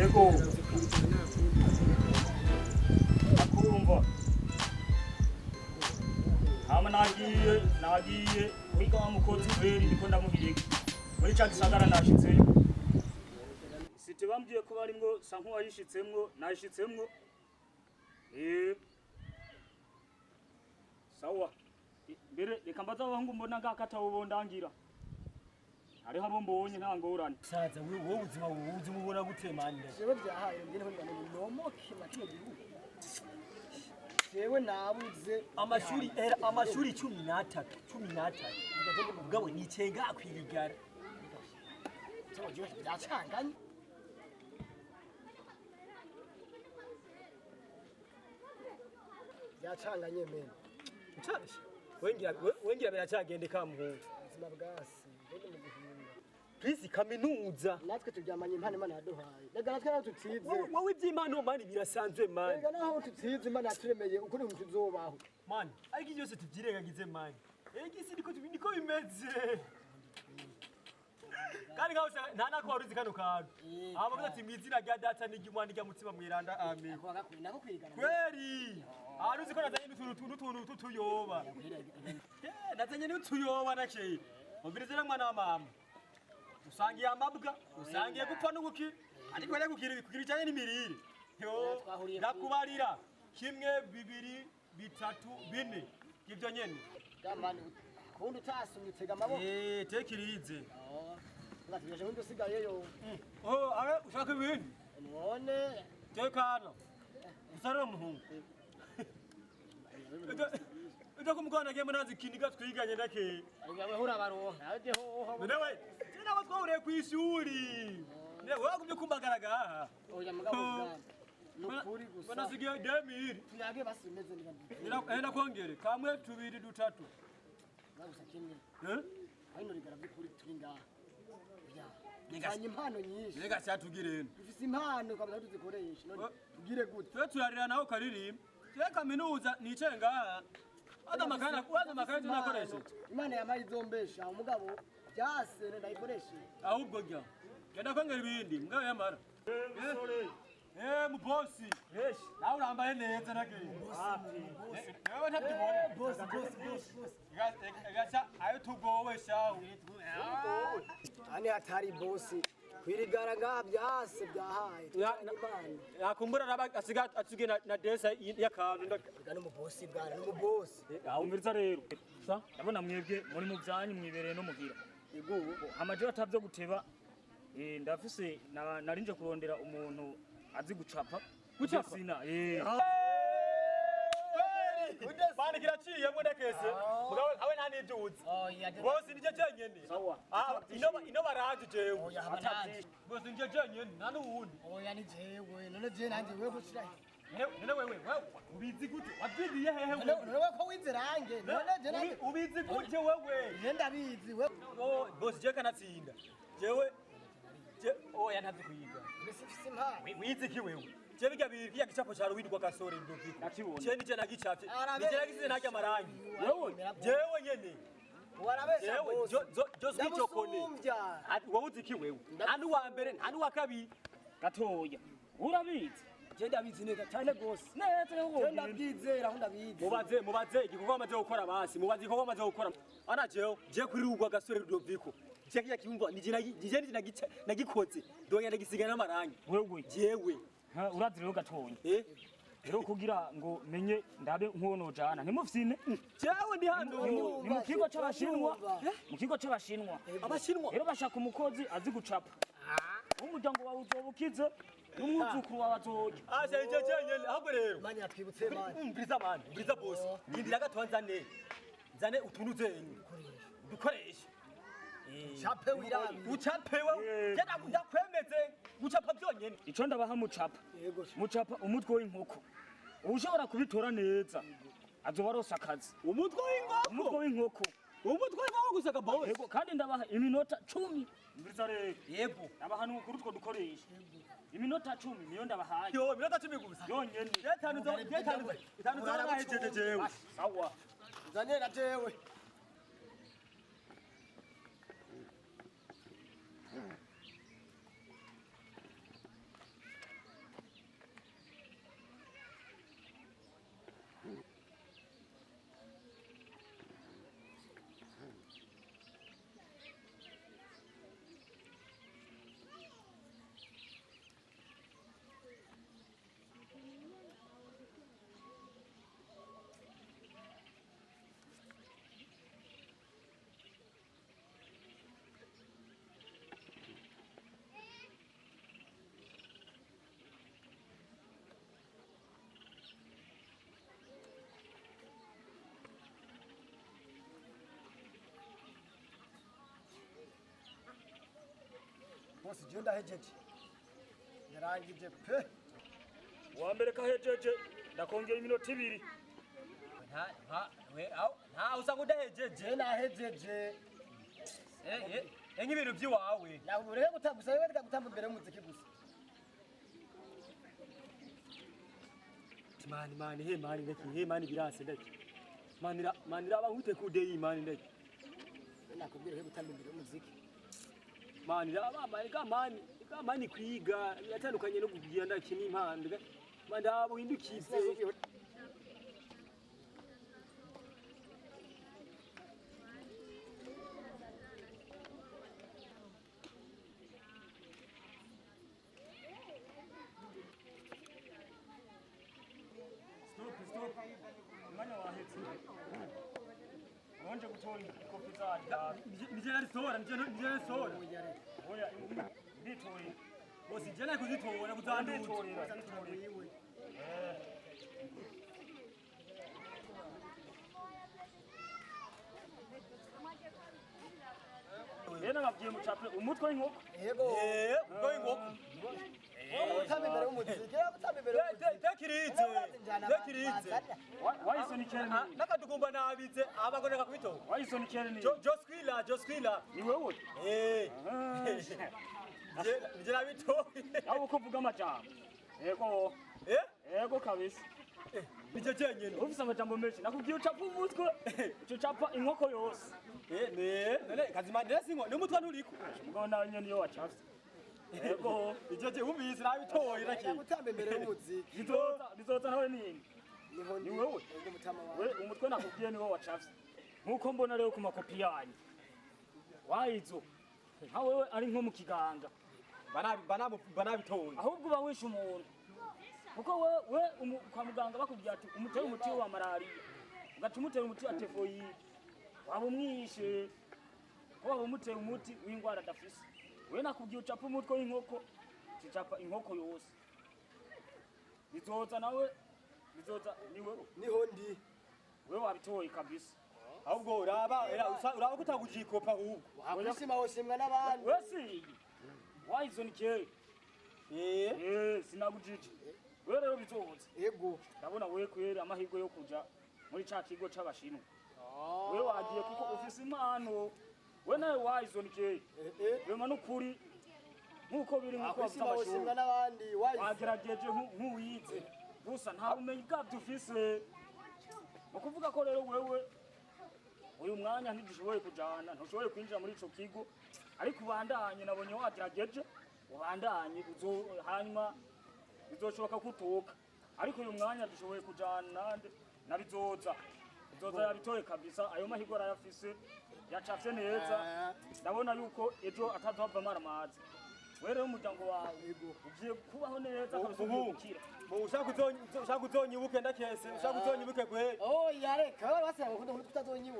Yego. Akumva. Hama nagiye wiga wa mukozi kweri ndiko ndamuhiga. Muri ca gisagara nashitseyo. Site bambwiye ko barimwo sanku wayishitsemwo nashitsemwo. Sawa. Mbere reka mbaza abahungu mbona ngakata ubondangira. Hariho abo mbonye nta ngorane. Saza wowe ubuzima ubona gute mande? Jewe byahaye ngene ho ngane nomoke makino gihugu. Jewe nabuze amashuri 13 mugabo nicenga akwirigara. Jewe byacanganye. Byacanganye mene. Ucanisha. Wengira biracagende kamuhungu. Ubuzima bwasi. Ngene mu guhinga. Please kaminuza. Natwe turyamanye impano Imana yaduhaye. Rega natwe naho tutize. Wowe ivy'imano mani birasanzwe mani. Rega naho tutize Imana yaturemeye ukuri mu tuzobaho. Mani, ariko byose tuvyirengagize mani. Isi niko bimeze. Kandi ngaho nta nako waruzi kano kantu. Abavuga ati mwizina rya data n'igimwana rya mutima mwiranda amen. Nako kwigana. Kweri. Aruzi ko nazanye n'utuntu tutuyoba. Nazanye n'utuyoba nake. Mubirize mwana wa mama. Usangiye amabwa, usangiye gupfa n'uguki, ariko rero kugira icanye n'imirire. Yo, ndakubarira. 1 2 3 4 Givyo nyene. Gamani kundi utasumye tega amaboko. Tekirize. Ngatiyeje wundi usigaye yo. Abe ushaka ibintu. None Tekana. Usara umuhungu. Ujya kumukwana ke munazi kindiga twiganye ndake. Arigawe hura baronka. Aje ho. Newe, sina batwahuriye ku ishuri. Newe wagumye kumbagaraga. Oya mugabo bwa. Nukuri gusa. Banasigiye demiri. Tuyage basimeze niba. Enda kongere kamwe 2 3. Bagusa kimwe. Hano rigara byukuri twinga. Nganye impano nyinshi. Rega cyatugirene. Dufise impano kabla tuzikoresha. None tugire gute? Twe turarira naho karirimba. Twe kaminuza nice ngaha. Ada makana tunakoresha. Imana yamaye izombesha umugabo byase ndayikoresha. Ahubwo jya. Genda kwengera ibindi mugabo yamara. Sore. Mubosi. Yes. Nawe urambaye neza nake. Wewe ntabibona. Boss. Gacha ayo tugowe shaho. Ani atari boss. Kwirigara ngabyase byahaye. Yakumbura raba asige na desa yakantu ndagana mu boss bwana no mu boss. Umviriza rero. Sa ndabona mwebwe muri mu byanyu mwibereye no mugira. Yego amaje atavyo guteba ndafise narinje kurondera umuntu azi gucapa. Sina Bani kiraciye mwe ndakese. Mugabo awe nta nibyuzi. Bose nije cyenyene. Sawa. Ino baraje jewe. Oya habanaje. Bose nije cyenyene nta nuwundi. Oya ni jewe none je nanje wewe gushira. Nene wewe ubizi gute? Wabyigiye hehe wewe? None ko wize range. None je nanje ubizi gute wewe? Je ndabizi wewe. Bose je kanatsinda. Jewe oya ntabyo kwiga. Nisifise impano. Wize ki wewe? Je bijya biya gicapo cyaro widwa gasore ndoviko. Nakibona. Je nije nagicapye. Nije nagize najya marangi. Jewe nyene. Warabesha boss. Jose kicokone. Wowe uzi ki wewe? Nta wa mbere nta wa kabiri. Gatoya. Urabizi. Je ndabizi neza cyane boss. Neza yo. Je ndabyizera aho ndabizi. Mubaze igikorwa amaze gukora basi. Mubaze igikorwa amaze gukora. Ana je kuri rugwa gasore ndoviko. Cyakiya kimva nije nagikoze. Donya ndagisiga n'amarangi. Wewe. Jewe. Urazi rero gatonya. Rero kugira ngo menye ndabe nkono jana ntimufisine. Jewe ndi hano. Ni mu kigo c'abashinwa. Mu kigo c'abashinwa. Abashinwa. Rero bashaka umukozi azi gucapa. Umuryango wawe uzobukize n'umwuzukuru wawe azoja. Aje nyene ahubwo rero. Mani yatwibutse mani. Umviriza boss. Ndindira gatwanzane. Zane utuntu zenyu. Dukoresha. Chape wirabi. Ucapewe. Genda ndakwemeze. Gucapa byonyene. Ico ndabaha mucapa. Yego. Mucapa umutwe w'inkoko. Ushobora kubitora neza. Azoba arosa akazi. Umutwe w'inkoko. Umutwe w'inkoko gusaka boss. Yego kandi ndabaha iminota 10. Mbiriza rero. Yego. Ndabaha n'ukuri two dukoresha. Iminota 10 niyo ndabahaye. Yo, iminota 10 gusa. Yonyene. Itanu zahejeje jewe. Sawa. Zanera jewe. bose je ndahejeje yarangije pe uwa mbere kahejeje ndakongera iminota 2 nta usanga udahejeje je nahejeje nk'ibintu by'iwawe nabureke gutagusa wewe gutamba imbere y'umuziki gusa mani he mani ndeki birase ndeki mani raba nkute kudeyi mani ndeki nakubwira he gutamba imbere y'umuziki mani raba mani kwiga yatandukanye no kugira ndaki n'impande mani raba uhindukize Stop. Umwanya wahetse. Wonje gutora ikopi zayo. nije narisohora Oya, nditoye. bose je nari kuzitora kuzanduza Bena ngabwiye mucape umutwe w'inkoko. yego ubwo ingoko gutamba imbere y'umuziki gutamba imbere tekiritse Wayisonikere ni. nakadugumba nabize abagondeka kubitora Wayisonikere ni. Josquila Ni wewe. nije nabitoye Aho uko uvuga amajambo. Yego kabisa. nije jenyene Ufise amajambo menshi nakubwiye ucapa umutwe. Ucapa inkoko yose. none kazimandira singo n'umutwe nturiko Mugabo nawe nyene yo wacafye. Yego. ijeje wumvise nabitoye naki gutamba imbere y'umuziki Bizoza nawe nini? niho Ni wewe. ndi mutama We wawe umutwe nakubwiye niwo wacafye. Nkuko mbona rero ku makopi yanyu. Wayizo. Nka wewe ari nko mu kiganga. banabitoye Ahubwo uba wishe umuntu. Kuko we kwa muganga bakubwira ati umutera umuti wa malaria. Ugati umutera umuti wa typhoid. Waba umwishe. Waba umutera umuti w'ingwara dafise. We nakubwiye ucapa umutwe w'inkoko. Ucapa inkoko yose. Bizoza ni wewe. niho ndi We wabitoye kabisa. ahubwo uraba kutagujikopa ahubwo wakwishima woshimwa n'abandi Wesi. Wayisonikere. Sinagujije. We rero bizoza. yego Ndabona we kwera amahirwe yo kuja muri ca kigo c'abashinwa. We wagiye kuko ufise impano. We nawe wayisonikere. Rema n'ukuri nkuko biri nkuko wakwishima bavuga woshimwa amashuri. n'abandi Wagerageje nk'uwize. Gusa nta bumenyi bwabyo ufise. Ukuvuga ko rero wewe uyu mwanya ntidushoboye kujana, ntushoboye kwinjira muri ico kigo. Ariko ubandanye nabonye wagerageje, ubandanye hanyuma bizoshoboka kutoka. Ariko uyu mwanya dushoboye kujana nande na Bizoza yabitoye kabisa, ayo mahirwe arayafise, yacafye neza. Ndabona yuko ejo atazova maramazi. We rero umuryango wawe ugiye kubaho neza kabisa ukira. ushaka kuzonyibuke ndakese ushaka kuzonyibuke kwe oh yareka basaba ko kutazonyibuka